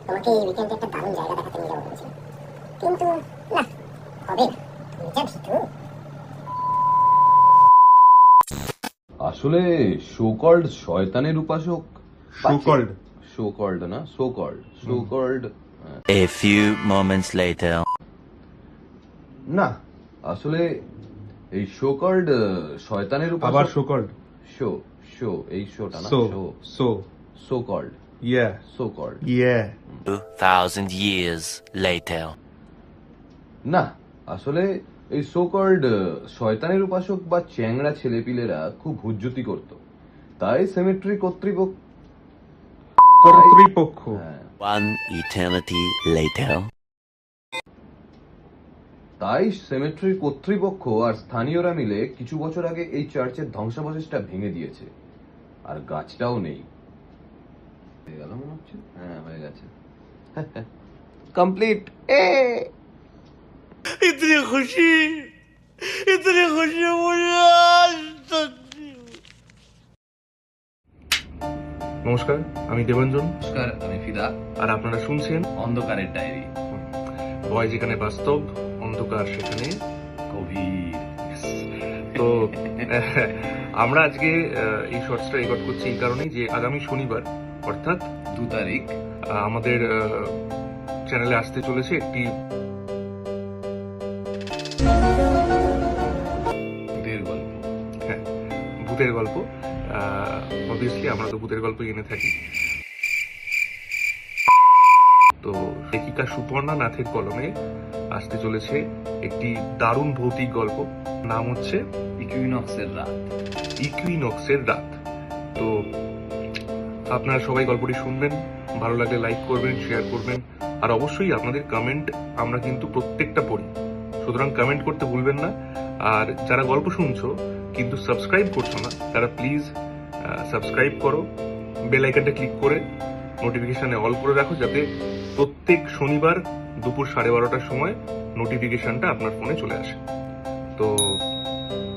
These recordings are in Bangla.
তোমাকে এই উইকেন্ডে একটা দারুণ জায়গা দেখাতে নিয়ে যাবো ভেবেছিলাম, কিন্তু না, হবে না, তুমি যা ভীতু। আসলে শো-কল্ড শয়তানের উপাসক, শো-কল্ড না, show-called A few moments later. না, আসলে এই শো-কল্ড শয়তানের আবার উপাসক, শো-কল্ড শো এই শোটা না, শো-কল্ড, ইয়া শো-কল্ড 2,000 years later. না, আসলে এই শো-কল্ড শয়তানের উপাসক বা চ্যাংড়া ছেলেপিলেরা খুব হুজ্জুতি করত, তাই সেমেট্রি কর্তৃপক্ষ হ্যাঁ, One eternity later. তাই সেমেট্রির কর্তৃপক্ষ আর স্থানীয়রা মিলে কিছু বছর আগে এই চার্চের ধ্বংসাবশেষটা ভেঙে দিয়েছে, আর গাছটাও নেই। হয়ে গেল মনে হচ্ছে, হ্যাঁ হয়ে গেছে, কমপ্লিট। इतनी खुशी मुझे आज तक नहीं हुई। নমস্কার, আমি দেবাঞ্জন, নমস্কার, আমি ফিদা, আর আপনারা শুনছেন অন্ধকারের ডায়েরি, ভয় যেখানে বাস্তব, অন্ধকার সেখানে গভীর। তো আমরা আজকে এই শর্টসটা রেকর্ড করছি এই কারণেই যে আগামী শনিবার অর্থাৎ 2 তারিখ আমাদের চ্যানেলে আসতে চলেছে একটি ভূতের গল্প। অবভিয়াসলি আমরা তো ভূতের গল্প এনে থাকি। তো লেখিকা সুপর্ণা নাথের কলমে আসতে চলেছে একটি দারুণ ভৌতিক গল্প, নাম হচ্ছে ইকুইনক্সের রাত। তো আপনারা সবাই গল্পটি শুনবেন, ভালো লাগলে লাইক করবেন, শেয়ার করবেন, আর অবশ্যই আপনাদের কমেন্ট আমরা কিন্তু প্রত্যেকটা পড়ি, সুতরাং কমেন্ট করতে ভুলবেন না। আর যারা গল্প শুনছো কিন্তু সাবস্ক্রাইব করছো না, তারা প্লিজ সাবস্ক্রাইব করো, বেল আইকনটা ক্লিক করে নোটিফিকেশনে অল করে রাখো, যাতে প্রত্যেক শনিবার দুপুর 12:30টার সময় নোটিফিকেশনটা আপনার ফোনে চলে আসে। তো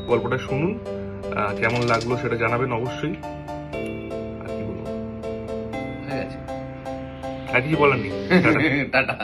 গল্পটা শুনুন, কেমন লাগলো সেটা জানাবেন অবশ্যই। আর কি বলবো, হয়ে গেছে, আর কিছু বলার নেই। টাটা।